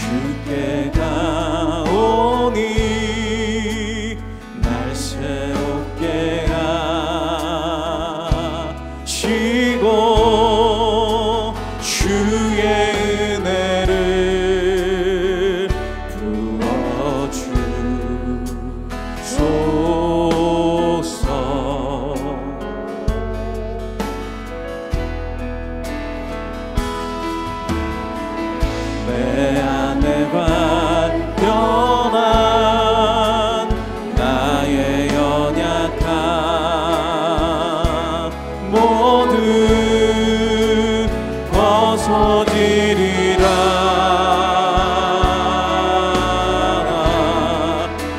주께 가오니 날 새롭게 하시고 주의 은혜를 부어주소서. 내 안에 발견한 나의 연약함 모두 벗어지리라.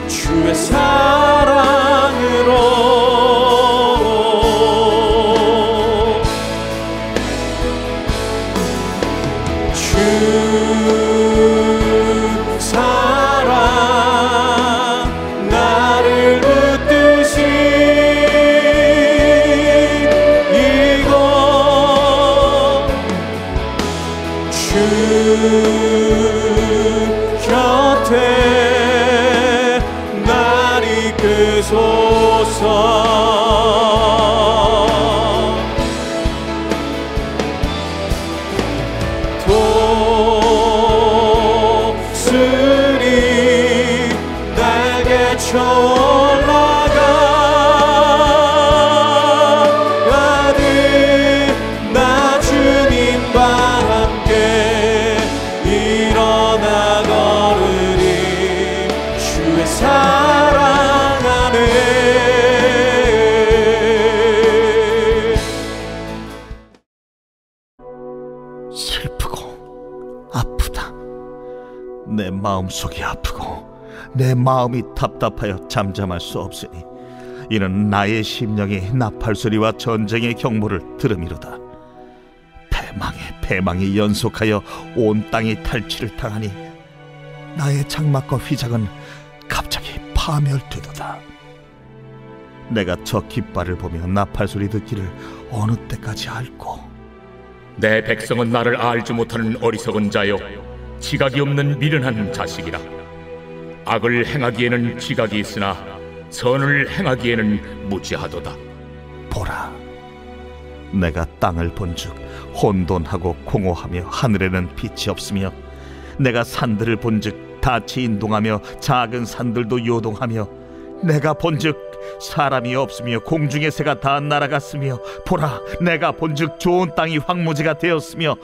주의 사랑으로 주 사랑 나를 붙드시 이곳 주 곁에 날 이끄소서. 독수리 날개 쳐올라가듯 나 주님과 함께 일어나 걸으리. 주의 사랑 안에 슬프고 아프다. 내 마음속이 아프고 내 마음이 답답하여 잠잠할 수 없으니 이는 나의 심령이 나팔소리와 전쟁의 경보를 들음이로다. 패망이 연속하여 온 땅이 탈취를 당하니 나의 장막과 휘장은 갑자기 파멸되도다. 내가 저 깃발을 보며 나팔소리 듣기를 어느 때까지 앓고 내 백성은 나를 알지 못하는 어리석은 자요 지각이 없는 미련한 자식이라. 악을 행하기에는 지각이 있으나 선을 행하기에는 무지하도다. 보라, 내가 땅을 본즉 혼돈하고 공허하며 하늘에는 빛이 없으며 내가 산들을 본즉 닻이 인동하며 작은 산들도 요동하며 내가 본즉 사람이 없으며 공중의 새가 다 날아갔으며 보라, 내가 본즉 좋은 땅이 황무지가 되었으며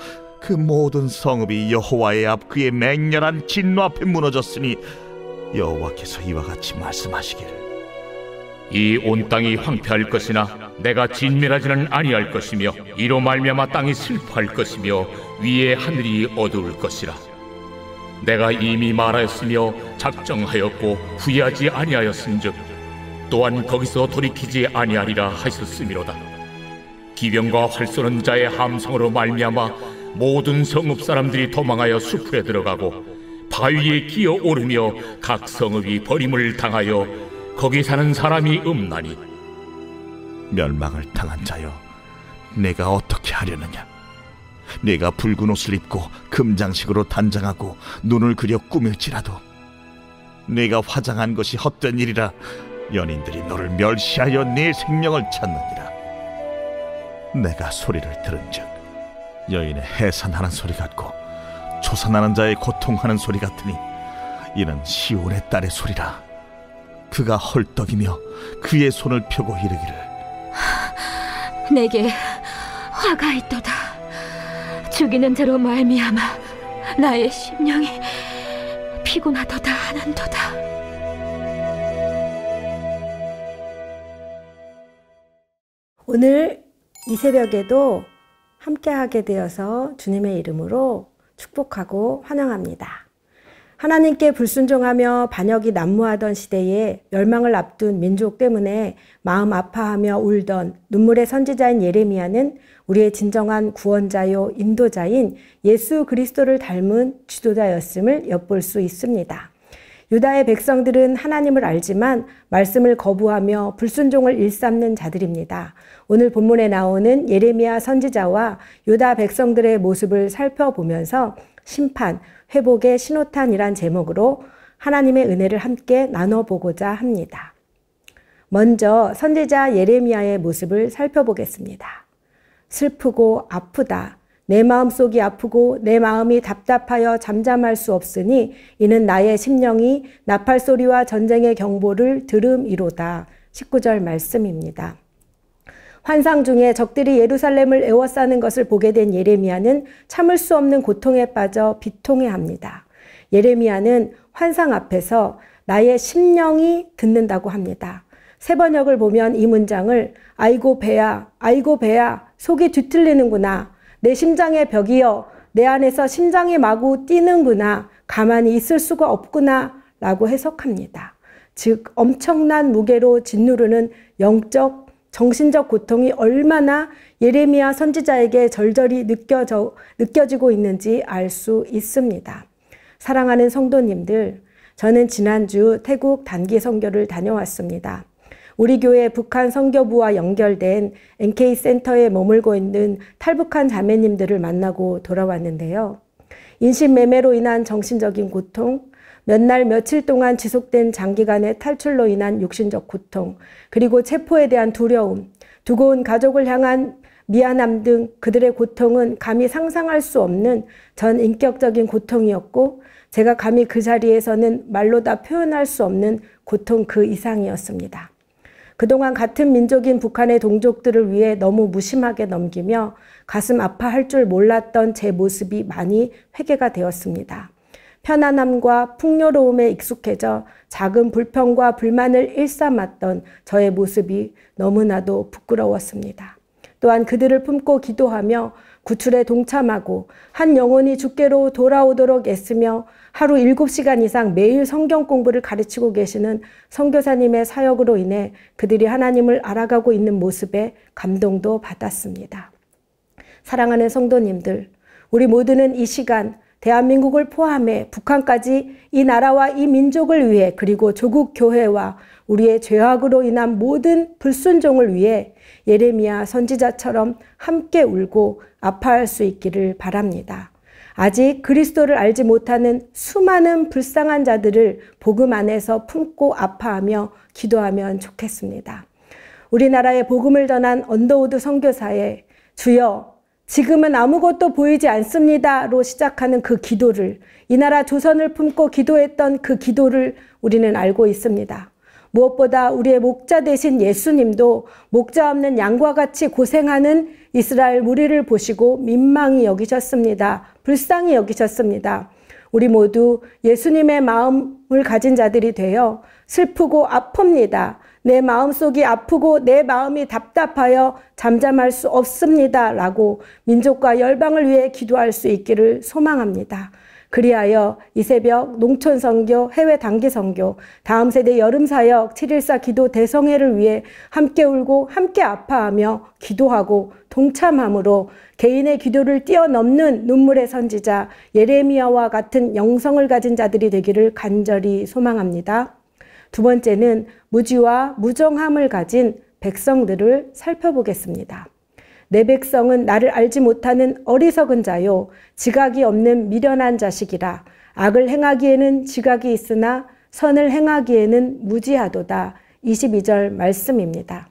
그 모든 성읍이 여호와의 앞 그의 맹렬한 진노 앞에 무너졌으니 여호와께서 이와 같이 말씀하시기를 이 온 땅이 황폐할 것이나 내가 진멸하지는 아니할 것이며 이로 말미암아 땅이 슬퍼할 것이며 위에 하늘이 어두울 것이라. 내가 이미 말하였으며 작정하였고 후회하지 아니하였은즉 또한 거기서 돌이키지 아니하리라 하셨음이로다. 기병과 활 쏘는 자의 함성으로 말미암아 모든 성읍 사람들이 도망하여 숲에 들어가고 바위에 기어 오르며 각 성읍이 버림을 당하여 거기 사는 사람이 없나니. 멸망을 당한 자여, 내가 어떻게 하려느냐? 내가 붉은 옷을 입고 금장식으로 단장하고 눈을 그려 꾸밀지라도 내가 화장한 것이 헛된 일이라. 연인들이 너를 멸시하여 네 생명을 찾느니라. 내가 소리를 들은즉 여인의 해산하는 소리 같고 초산하는 자의 고통하는 소리 같으니 이는 시온의 딸의 소리라. 그가 헐떡이며 그의 손을 펴고 이르기를 내게 화가 있도다. 죽이는 자로 말미암아 나의 심령이 피곤하도다 하는도다. 오늘 이 새벽에도 함께하게 되어서 주님의 이름으로 축복하고 환영합니다. 하나님께 불순종하며 반역이 난무하던 시대에 멸망을 앞둔 민족 때문에 마음 아파하며 울던 눈물의 선지자인 예레미야는 우리의 진정한 구원자요 인도자인 예수 그리스도를 닮은 지도자였음을 엿볼 수 있습니다. 유다의 백성들은 하나님을 알지만 말씀을 거부하며 불순종을 일삼는 자들입니다. 오늘 본문에 나오는 예레미야 선지자와 유다 백성들의 모습을 살펴보면서 심판, 회복의 신호탄이란 제목으로 하나님의 은혜를 함께 나눠보고자 합니다. 먼저 선지자 예레미야의 모습을 살펴보겠습니다. 슬프고 아프다. 내 마음속이 아프고 내 마음이 답답하여 잠잠할 수 없으니 이는 나의 심령이 나팔소리와 전쟁의 경보를 들음이로다. 19절 말씀입니다. 환상 중에 적들이 예루살렘을 에워싸는 것을 보게 된 예레미야는 참을 수 없는 고통에 빠져 비통해합니다. 예레미야는 환상 앞에서 나의 심령이 듣는다고 합니다. 새번역을 보면 이 문장을 아이고 배야, 아이고 배야, 속이 뒤틀리는구나. 내 심장의 벽이여, 내 안에서 심장이 마구 뛰는구나. 가만히 있을 수가 없구나. 라고 해석합니다. 즉 엄청난 무게로 짓누르는 영적, 정신적 고통이 얼마나 예레미야 선지자에게 절절히 느껴지고 있는지 알 수 있습니다. 사랑하는 성도님들, 저는 지난주 태국 단기 선교를 다녀왔습니다. 우리 교회 북한 선교부와 연결된 NK센터에 머물고 있는 탈북한 자매님들을 만나고 돌아왔는데요. 인신매매로 인한 정신적인 고통, 몇 날 며칠 동안 지속된 장기간의 탈출로 인한 육신적 고통, 그리고 체포에 대한 두려움, 두고 온 가족을 향한 미안함 등 그들의 고통은 감히 상상할 수 없는 전 인격적인 고통이었고, 제가 감히 그 자리에서는 말로 다 표현할 수 없는 고통 그 이상이었습니다. 그동안 같은 민족인 북한의 동족들을 위해 너무 무심하게 넘기며 가슴 아파할 줄 몰랐던 제 모습이 많이 회개가 되었습니다. 편안함과 풍요로움에 익숙해져 작은 불평과 불만을 일삼았던 저의 모습이 너무나도 부끄러웠습니다. 또한 그들을 품고 기도하며 구출에 동참하고 한 영혼이 주께로 돌아오도록 애쓰며 하루 7시간 이상 매일 성경 공부를 가르치고 계시는 선교사님의 사역으로 인해 그들이 하나님을 알아가고 있는 모습에 감동도 받았습니다. 사랑하는 성도님들, 우리 모두는 이 시간 대한민국을 포함해 북한까지 이 나라와 이 민족을 위해, 그리고 조국 교회와 우리의 죄악으로 인한 모든 불순종을 위해 예레미야 선지자처럼 함께 울고 아파할 수 있기를 바랍니다. 아직 그리스도를 알지 못하는 수많은 불쌍한 자들을 복음 안에서 품고 아파하며 기도하면 좋겠습니다. 우리나라에 복음을 전한 언더우드 선교사의 주여 지금은 아무것도 보이지 않습니다로 시작하는 그 기도를, 이 나라 조선을 품고 기도했던 그 기도를 우리는 알고 있습니다. 무엇보다 우리의 목자 되신 예수님도 목자 없는 양과 같이 고생하는 이스라엘 무리를 보시고 민망히 여기셨습니다. 불쌍히 여기셨습니다. 우리 모두 예수님의 마음을 가진 자들이 되어 슬프고 아픕니다. 내 마음속이 아프고 내 마음이 답답하여 잠잠할 수 없습니다. 라고 민족과 열방을 위해 기도할 수 있기를 소망합니다. 그리하여 이 새벽 농촌 선교, 해외 단기 선교, 다음 세대 여름 사역, 7.14 기도 대성회를 위해 함께 울고 함께 아파하며 기도하고 동참함으로 개인의 기도를 뛰어넘는 눈물의 선지자 예레미야와 같은 영성을 가진 자들이 되기를 간절히 소망합니다. 두 번째는 무지와 무정함을 가진 백성들을 살펴보겠습니다. 내 백성은 나를 알지 못하는 어리석은 자요, 지각이 없는 미련한 자식이라. 악을 행하기에는 지각이 있으나 선을 행하기에는 무지하도다. 22절 말씀입니다.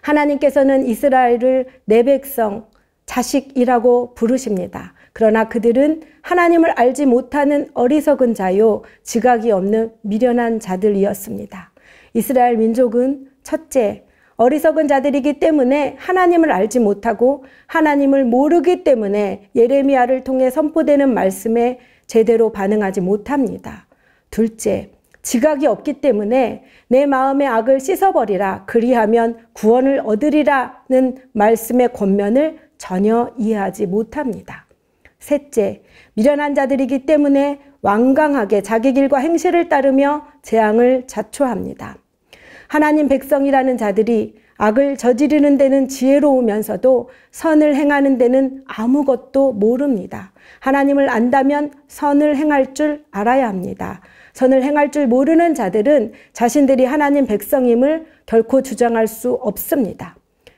하나님께서는 이스라엘을 내 백성, 자식이라고 부르십니다. 그러나 그들은 하나님을 알지 못하는 어리석은 자요, 지각이 없는 미련한 자들이었습니다. 이스라엘 민족은 첫째, 어리석은 자들이기 때문에 하나님을 알지 못하고 하나님을 모르기 때문에 예레미야를 통해 선포되는 말씀에 제대로 반응하지 못합니다. 둘째, 지각이 없기 때문에 내 마음의 악을 씻어버리라, 그리하면 구원을 얻으리라는 말씀의 권면을 전혀 이해하지 못합니다. 셋째, 미련한 자들이기 때문에 완강하게 자기 길과 행실을 따르며 재앙을 자초합니다. 하나님 백성이라는 자들이 악을 저지르는 데는 지혜로우면서도 선을 행하는 데는 아무것도 모릅니다. 하나님을 안다면 선을 행할 줄 알아야 합니다. 선을 행할 줄 모르는 자들은 자신들이 하나님 백성임을 결코 주장할 수 없습니다.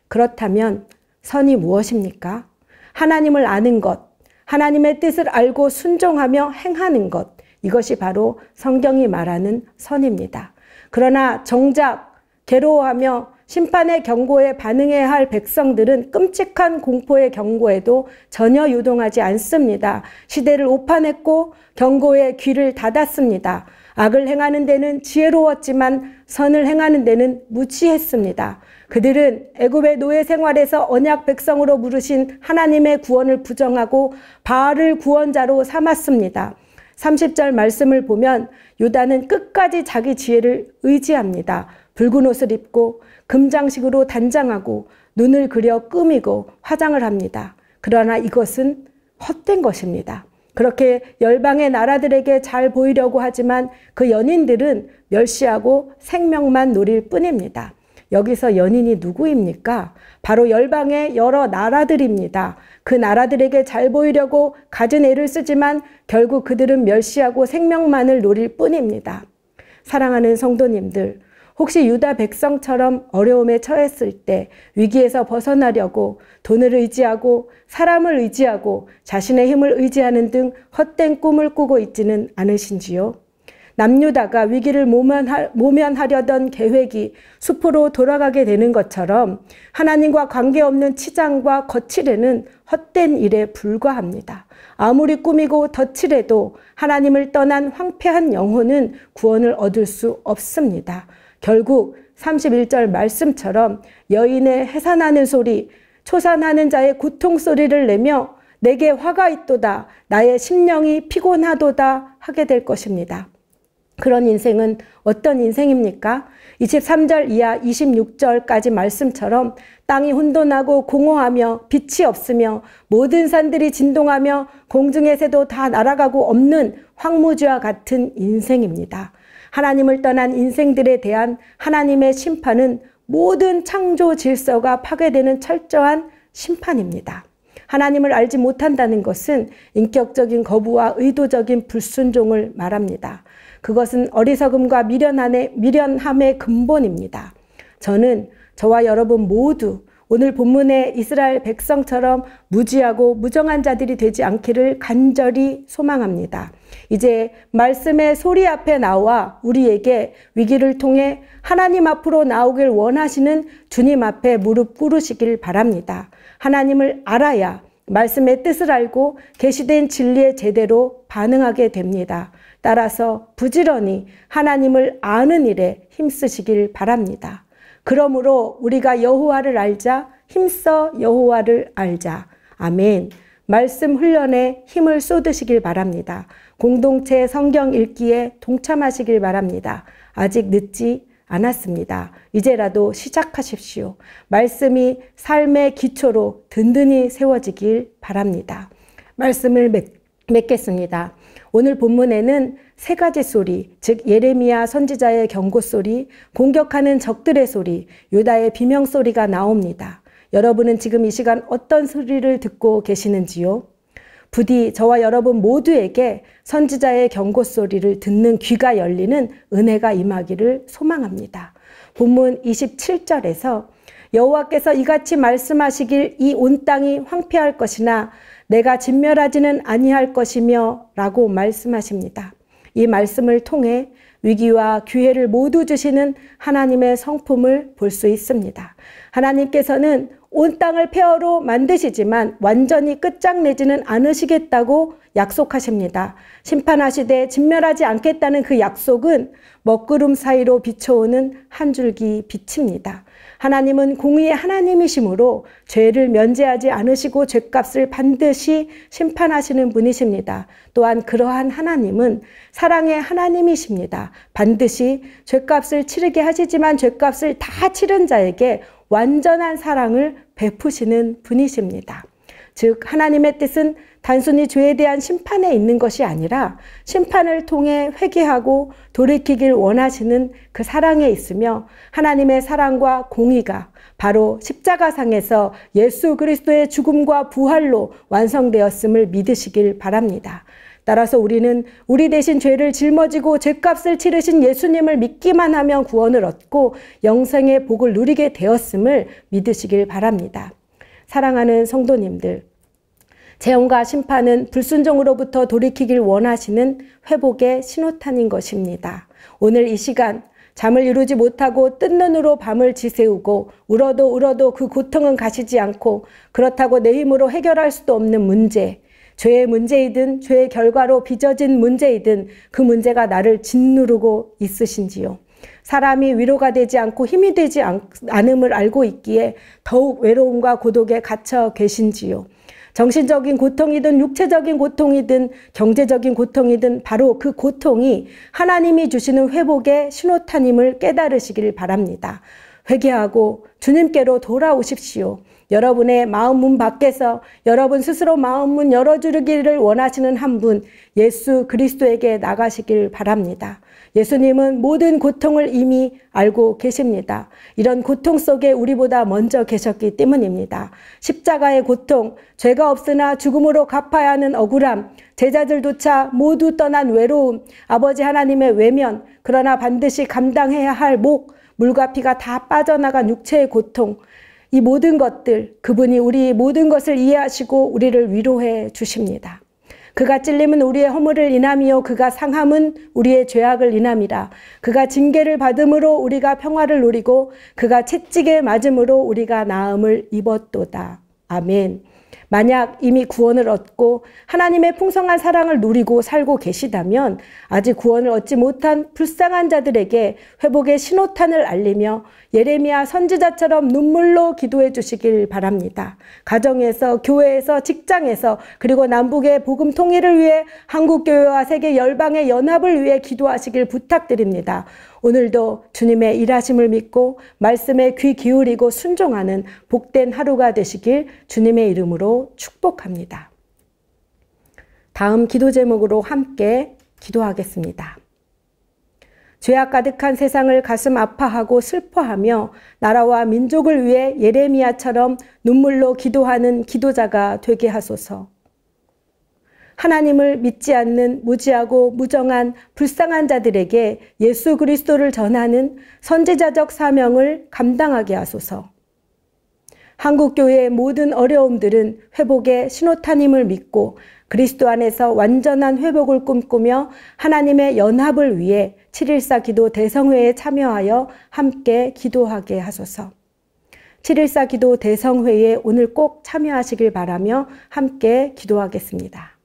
그렇다면 선이 무엇입니까? 하나님을 아는 것, 하나님의 뜻을 알고 순종하며 행하는 것, 이것이 바로 성경이 말하는 선입니다. 그러나 정작 괴로워하며 심판의 경고에 반응해야 할 백성들은 끔찍한 공포의 경고에도 전혀 유동하지 않습니다. 시대를 오판했고 경고에 귀를 닫았습니다. 악을 행하는 데는 지혜로웠지만 선을 행하는 데는 무지했습니다. 그들은 애굽의 노예 생활에서 언약 백성으로 부르신 하나님의 구원을 부정하고 바알을 구원자로 삼았습니다. 30절 말씀을 보면 유다는 끝까지 자기 지혜를 의지합니다. 붉은 옷을 입고 금장식으로 단장하고 눈을 그려 꾸미고 화장을 합니다. 그러나 이것은 헛된 것입니다. 그렇게 열방의 나라들에게 잘 보이려고 하지만 그 연인들은 멸시하고 생명만 노릴 뿐입니다. 여기서 연인이 누구입니까? 바로 열방의 여러 나라들입니다. 그 나라들에게 잘 보이려고 갖은 애를 쓰지만 결국 그들은 멸시하고 생명만을 노릴 뿐입니다. 사랑하는 성도님들, 혹시 유다 백성처럼 어려움에 처했을 때 위기에서 벗어나려고 돈을 의지하고 사람을 의지하고 자신의 힘을 의지하는 등 헛된 꿈을 꾸고 있지는 않으신지요? 남유다가 위기를 모면하려던 계획이 숲으로 돌아가게 되는 것처럼 하나님과 관계없는 치장과 거칠애는 헛된 일에 불과합니다. 아무리 꾸미고 덧칠해도 하나님을 떠난 황폐한 영혼은 구원을 얻을 수 없습니다. 결국 31절 말씀처럼 여인의 해산하는 소리, 초산하는 자의 고통 소리를 내며 내게 화가 있도다, 나의 심령이 피곤하도다 하게 될 것입니다. 그런 인생은 어떤 인생입니까? 23절 이하 26절까지 말씀처럼 땅이 혼돈하고 공허하며 빛이 없으며 모든 산들이 진동하며 공중의 새도 다 날아가고 없는 황무지와 같은 인생입니다. 하나님을 떠난 인생들에 대한 하나님의 심판은 모든 창조 질서가 파괴되는 철저한 심판입니다. 하나님을 알지 못한다는 것은 인격적인 거부와 의도적인 불순종을 말합니다. 그것은 어리석음과 미련함의 근본입니다. 저는 저와 여러분 모두 오늘 본문의 이스라엘 백성처럼 무지하고 무정한 자들이 되지 않기를 간절히 소망합니다. 이제 말씀의 소리 앞에 나와 우리에게 위기를 통해 하나님 앞으로 나오길 원하시는 주님 앞에 무릎 꿇으시길 바랍니다. 하나님을 알아야 말씀의 뜻을 알고 계시된 진리에 제대로 반응하게 됩니다. 따라서 부지런히 하나님을 아는 일에 힘쓰시길 바랍니다. 그러므로 우리가 여호와를 알자, 힘써 여호와를 알자. 아멘. 말씀 훈련에 힘을 쏟으시길 바랍니다. 공동체 성경 읽기에 동참하시길 바랍니다. 아직 늦지 않았습니다. 이제라도 시작하십시오. 말씀이 삶의 기초로 든든히 세워지길 바랍니다. 말씀을 맺겠습니다. 오늘 본문에는 세 가지 소리, 즉 예레미야 선지자의 경고 소리, 공격하는 적들의 소리, 유다의 비명 소리가 나옵니다. 여러분은 지금 이 시간 어떤 소리를 듣고 계시는지요? 부디 저와 여러분 모두에게 선지자의 경고 소리를 듣는 귀가 열리는 은혜가 임하기를 소망합니다. 본문 27절에서 여호와께서 이같이 말씀하시길 이 온 땅이 황폐할 것이나 내가 진멸하지는 아니할 것이며 라고 말씀하십니다. 이 말씀을 통해 위기와 기회를 모두 주시는 하나님의 성품을 볼 수 있습니다. 하나님께서는 온 땅을 폐허로 만드시지만 완전히 끝장내지는 않으시겠다고 약속하십니다. 심판하시되 진멸하지 않겠다는 그 약속은 먹구름 사이로 비춰오는 한 줄기 빛입니다. 하나님은 공의의 하나님이시므로 죄를 면제하지 않으시고 죄값을 반드시 심판하시는 분이십니다. 또한 그러한 하나님은 사랑의 하나님이십니다. 반드시 죄값을 치르게 하시지만 죄값을 다 치른 자에게 완전한 사랑을 베푸시는 분이십니다. 즉 하나님의 뜻은 단순히 죄에 대한 심판에 있는 것이 아니라 심판을 통해 회개하고 돌이키길 원하시는 그 사랑에 있으며 하나님의 사랑과 공의가 바로 십자가상에서 예수 그리스도의 죽음과 부활로 완성되었음을 믿으시길 바랍니다. 따라서 우리는 우리 대신 죄를 짊어지고 죄값을 치르신 예수님을 믿기만 하면 구원을 얻고 영생의 복을 누리게 되었음을 믿으시길 바랍니다. 사랑하는 성도님들, 재앙과 심판은 불순종으로부터 돌이키길 원하시는 회복의 신호탄인 것입니다. 오늘 이 시간 잠을 이루지 못하고 뜬 눈으로 밤을 지새우고 울어도 그 고통은 가시지 않고 그렇다고 내 힘으로 해결할 수도 없는 문제, 죄의 문제이든 죄의 결과로 빚어진 문제이든 그 문제가 나를 짓누르고 있으신지요. 사람이 위로가 되지 않고 힘이 되지 않음을 알고 있기에 더욱 외로움과 고독에 갇혀 계신지요. 정신적인 고통이든 육체적인 고통이든 경제적인 고통이든 바로 그 고통이 하나님이 주시는 회복의 신호탄임을 깨달으시길 바랍니다. 회개하고 주님께로 돌아오십시오. 여러분의 마음 문 밖에서 여러분 스스로 마음 문 열어주기를 원하시는 한 분, 예수 그리스도에게 나가시길 바랍니다. 예수님은 모든 고통을 이미 알고 계십니다. 이런 고통 속에 우리보다 먼저 계셨기 때문입니다. 십자가의 고통, 죄가 없으나 죽음으로 갚아야 하는 억울함, 제자들조차 모두 떠난 외로움, 아버지 하나님의 외면, 그러나 반드시 감당해야 할 목, 물과 피가 다 빠져나간 육체의 고통, 이 모든 것들, 그분이 우리 모든 것을 이해하시고 우리를 위로해 주십니다. 그가 찔림은 우리의 허물을 인함이요 그가 상함은 우리의 죄악을 인함이라. 그가 징계를 받음으로 우리가 평화를 누리고 그가 채찍에 맞음으로 우리가 나음을 입었도다. 아멘. 만약 이미 구원을 얻고 하나님의 풍성한 사랑을 누리고 살고 계시다면 아직 구원을 얻지 못한 불쌍한 자들에게 회복의 신호탄을 알리며 예레미야 선지자처럼 눈물로 기도해 주시길 바랍니다. 가정에서, 교회에서, 직장에서, 그리고 남북의 복음 통일을 위해 한국교회와 세계 열방의 연합을 위해 기도하시길 부탁드립니다. 오늘도 주님의 일하심을 믿고 말씀에 귀 기울이고 순종하는 복된 하루가 되시길 주님의 이름으로 축복합니다. 다음 기도 제목으로 함께 기도하겠습니다. 죄악 가득한 세상을 가슴 아파하고 슬퍼하며 나라와 민족을 위해 예레미야처럼 눈물로 기도하는 기도자가 되게 하소서. 하나님을 믿지 않는 무지하고 무정한 불쌍한 자들에게 예수 그리스도를 전하는 선지자적 사명을 감당하게 하소서. 한국교회의 모든 어려움들은 회복의 신호탄임을 믿고 그리스도 안에서 완전한 회복을 꿈꾸며 하나님의 연합을 위해 7.14 기도 대성회에 참여하여 함께 기도하게 하소서. 7.14 기도 대성회에 오늘 꼭 참여하시길 바라며 함께 기도하겠습니다.